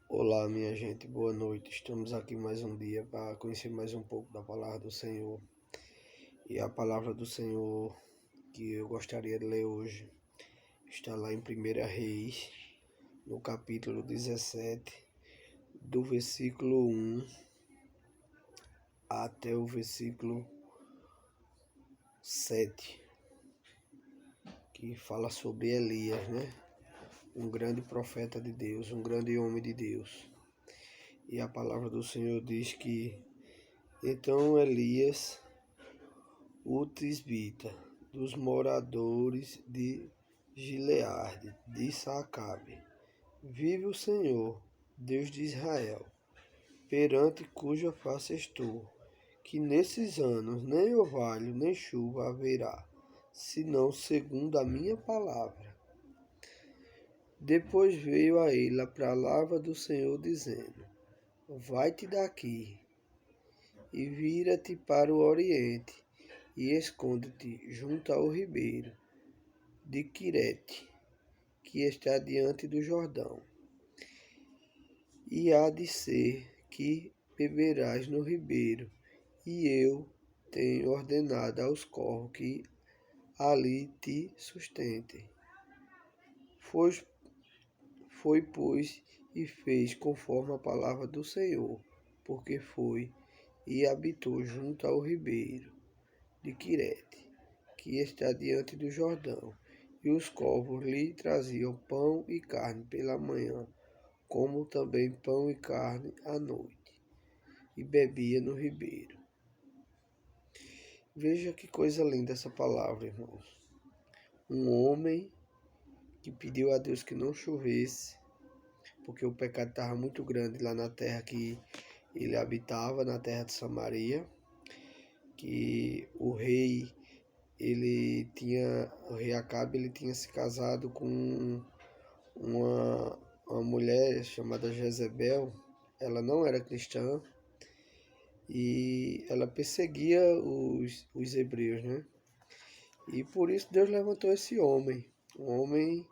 Olá, minha gente, boa noite. Estamos aqui mais um dia para conhecer mais um pouco da palavra do Senhor. E a palavra do Senhor que eu gostaria de ler hoje está lá em 1 Reis, no capítulo 17, do versículo 1 até o versículo 7, que fala sobre Elias, né? Um grande profeta de Deus, um grande homem de Deus. E a palavra do Senhor diz que então Elias, o tisbita, dos moradores de Gileade, disse a Acabe: Vive o Senhor, Deus de Israel, perante cuja face estou, que nesses anos nem orvalho nem chuva haverá, senão segundo a minha palavra. Depois veio a ele a palavra do Senhor, dizendo: Vai-te daqui e vira-te para o oriente, e esconde-te junto ao ribeiro de Quirete, que está diante do Jordão. E há de ser que beberás no ribeiro, e eu tenho ordenado aos corvos que ali te sustentem. Foi, pois, e fez conforme a palavra do Senhor, porque foi e habitou junto ao ribeiro de Quirete, que está diante do Jordão. E os corvos lhe traziam pão e carne pela manhã, como também pão e carne à noite, e bebia no ribeiro. Veja que coisa linda essa palavra, irmãos. Um homem que pediu a Deus que não chovesse, porque o pecado estava muito grande lá na terra que ele habitava, na terra de Samaria, que o rei Acabe, ele tinha se casado com uma mulher chamada Jezebel. Ela não era cristã e ela perseguia os hebreus, né? E por isso Deus levantou esse homem, um homem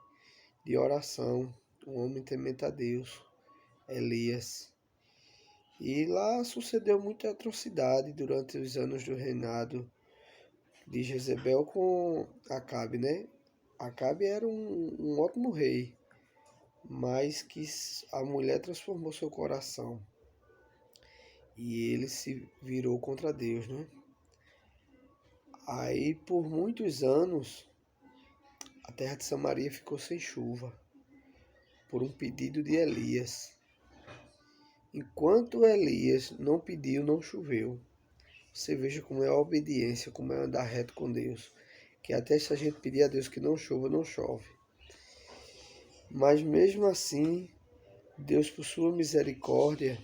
de oração, um homem temente a Deus, Elias. E lá sucedeu muita atrocidade durante os anos do reinado de Jezebel com Acabe, né? Acabe era um ótimo rei, mas que a mulher transformou seu coração e ele se virou contra Deus, né? Aí por muitos anos a terra de Samaria ficou sem chuva, por um pedido de Elias. Enquanto Elias não pediu, não choveu. Você veja como é a obediência, como é andar reto com Deus. Que até se a gente pedir a Deus que não chova, não chove. Mas mesmo assim, Deus, por sua misericórdia,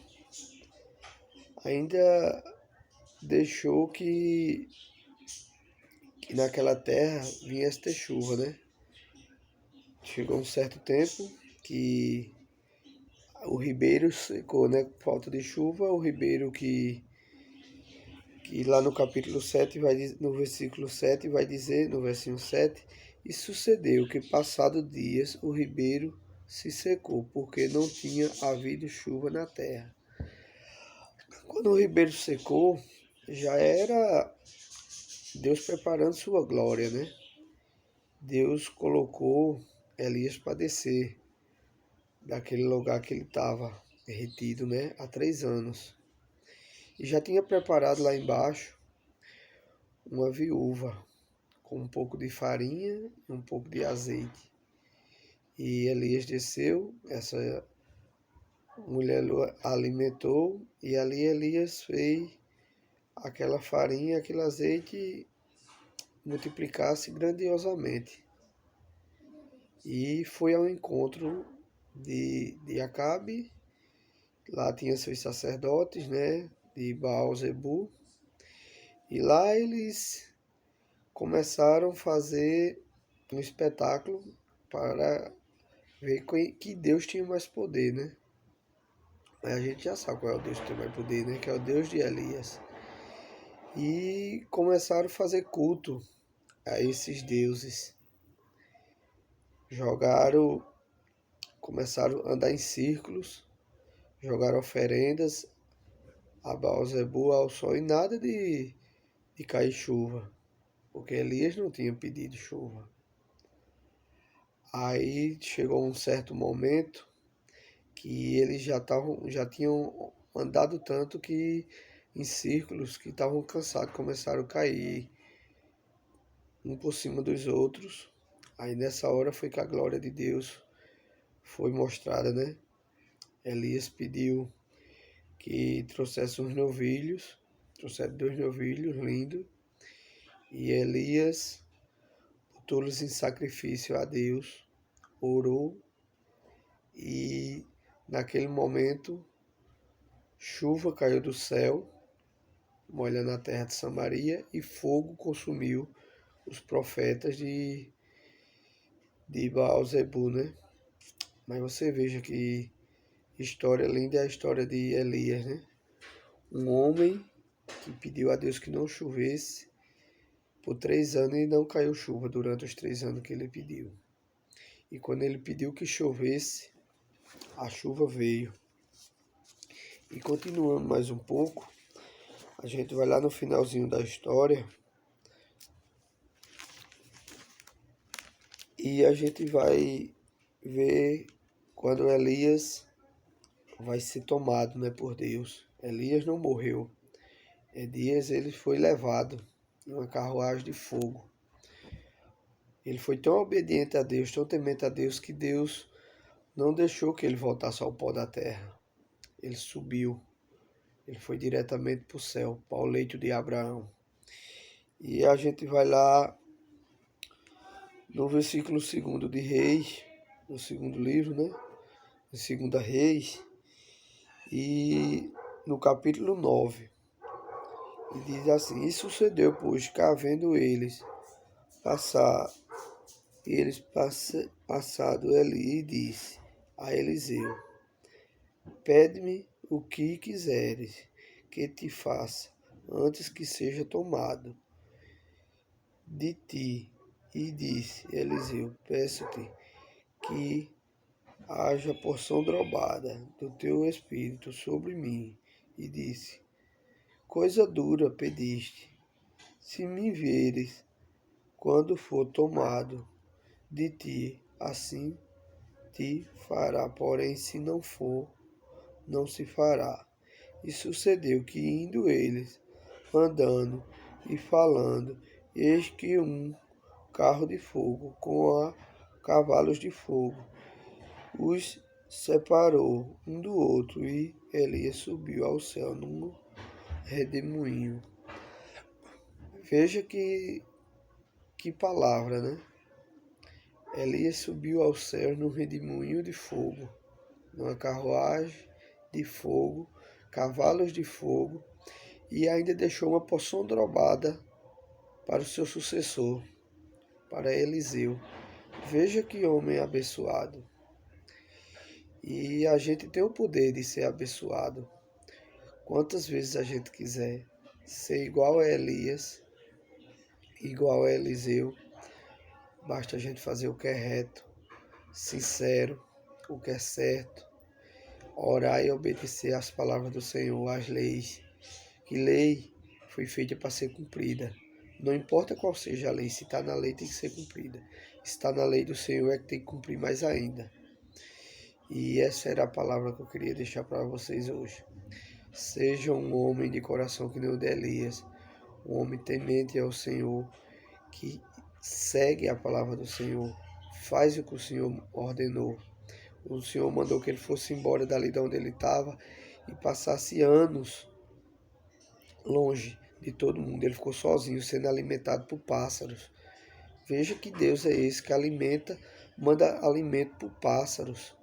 ainda deixou que naquela terra viesse ter chuva, né? Chegou um certo tempo que o ribeiro secou, né? Por falta de chuva, o ribeiro que lá no capítulo 7, no versículo 7, vai dizer, no versículo 7, e sucedeu que, passado dias, o ribeiro se secou, porque não tinha havido chuva na terra. Quando o ribeiro secou, já era Deus preparando sua glória, né? Deus colocou Elias para descer daquele lugar que ele estava retido, né? Há 3 anos. E já tinha preparado lá embaixo uma viúva com um pouco de farinha e um pouco de azeite. E Elias desceu, essa mulher alimentou, e ali Elias fez aquela farinha, aquele azeite multiplicar-se grandiosamente. E foi ao encontro de Acabe. Lá tinha seus sacerdotes, né, de Baal-zebu, e lá eles começaram a fazer um espetáculo para ver que Deus tinha mais poder, né? Mas a gente já sabe qual é o Deus que tem mais poder, né? Que é o Deus de Elias. E começaram a fazer culto a esses deuses. Começaram a andar em círculos jogaram oferendas a Baal-zebu, ao sol, e nada de cair chuva, porque Elias não tinha pedido chuva. Aí chegou um certo momento que eles já tinham andado tanto que em círculos que estavam cansados, começaram a cair um por cima dos outros. Aí nessa hora foi que a glória de Deus foi mostrada, né? Elias pediu que trouxesse uns novilhos, trouxeram 2 novilhos lindos, e Elias botou-los em sacrifício a Deus, orou, e naquele momento chuva caiu do céu, molhando a terra de Samaria, e fogo consumiu os profetas de Baal-zebu, né? Mas você veja que história linda é a história de Elias, né? Um homem que pediu a Deus que não chovesse por 3 anos, e não caiu chuva durante os 3 anos que ele pediu. E quando ele pediu que chovesse, a chuva veio. E continuando mais um pouco, a gente vai lá no finalzinho da história e a gente vai ver quando Elias vai ser tomado, né, por Deus. Elias não morreu. Elias, ele foi levado em uma carruagem de fogo. Ele foi tão obediente a Deus, tão temente a Deus, que Deus não deixou que ele voltasse ao pó da terra. Ele subiu. Ele foi diretamente para o céu, para o leito de Abraão. E a gente vai lá no versículo 2 de Reis, no segundo livro, né? De 2 Reis, e no capítulo 9. E diz assim: E sucedeu, pois, que havendo passado Eli, disse a Eliseu: Pede-me o que quiseres que te faça, antes que seja tomado de ti. E disse Eliseu: Peço-te que haja porção dobrada do teu espírito sobre mim. E disse: Coisa dura pediste. Se me veres quando for tomado de ti, assim te fará. Porém, se não for, não se fará. E sucedeu que, indo eles, andando e falando, eis que um carro de fogo com cavalos de fogo os separou um do outro, e Elias subiu ao céu num redemoinho. Veja que palavra, né? Elias subiu ao céu num redemoinho de fogo, numa carruagem de fogo, cavalos de fogo, e ainda deixou uma porção dobrada para o seu sucessor, para Eliseu. Veja que homem abençoado. E a gente tem o poder de ser abençoado quantas vezes a gente quiser, ser igual a Elias, igual a Eliseu. Basta a gente fazer o que é reto, sincero, o que é certo, orar e obedecer às palavras do Senhor, às leis. Que lei foi feita para ser cumprida. Não importa qual seja a lei, se está na lei tem que ser cumprida. Se está na lei do Senhor é que tem que cumprir mais ainda. E essa era a palavra que eu queria deixar para vocês hoje. Seja um homem de coração que nem o de Elias, um homem temente ao Senhor, que segue a palavra do Senhor, faz o que o Senhor ordenou. O Senhor mandou que ele fosse embora dali de onde ele estava e passasse anos longe de todo mundo. Ele ficou sozinho, sendo alimentado por pássaros. Veja que Deus é esse que alimenta, manda alimento por pássaros.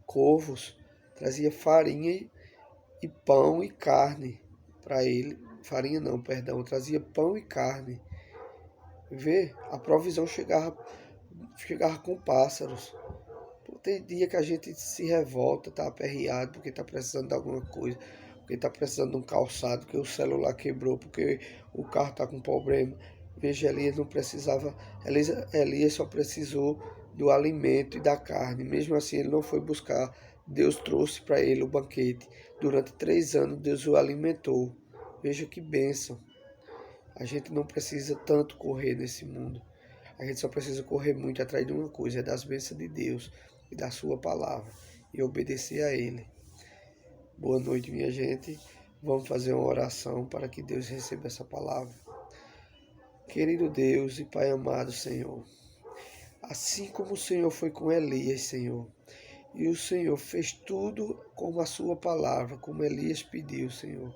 Corvos, trazia farinha e pão e carne para ele. Farinha não, perdão, trazia pão e carne. Vê, a provisão chegava com pássaros. Tem dia que a gente se revolta, tá aperreado porque tá precisando de alguma coisa, porque tá precisando de um calçado, porque o celular quebrou, porque o carro tá com problema. Veja, Elias não precisava, Elias só precisou do alimento e da carne. Mesmo assim, ele não foi buscar Deus trouxe para ele o banquete. Durante 3 anos, Deus o alimentou. Veja que bênção. A gente não precisa tanto correr nesse mundo. A gente só precisa correr muito atrás de uma coisa, é das bênçãos de Deus e da sua palavra e obedecer a Ele. Boa noite, minha gente. Vamos fazer uma oração para que Deus receba essa palavra. Querido Deus e Pai amado, Senhor, assim como o Senhor foi com Elias, Senhor, e o Senhor fez tudo como a sua palavra, como Elias pediu, Senhor.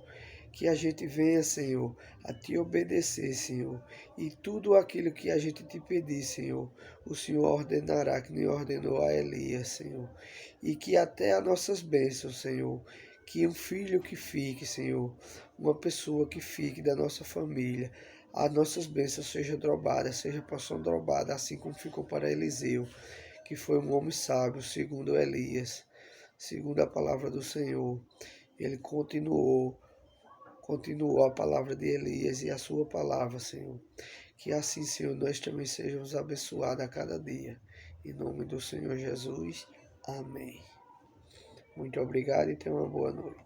Que a gente venha, Senhor, a te obedecer, Senhor. E tudo aquilo que a gente te pedir, Senhor, o Senhor ordenará, que nem ordenou a Elias, Senhor. E que até as nossas bênçãos, Senhor, que um filho que fique, Senhor, uma pessoa que fique da nossa família, as nossas bênçãos sejam drobadas, seja porção dobrada, assim como ficou para Eliseu, que foi um homem sábio, segundo Elias, segundo a palavra do Senhor. Ele continuou a palavra de Elias e a sua palavra, Senhor. Que assim, Senhor, nós também sejamos abençoados a cada dia. Em nome do Senhor Jesus. Amém. Muito obrigado e tenha uma boa noite.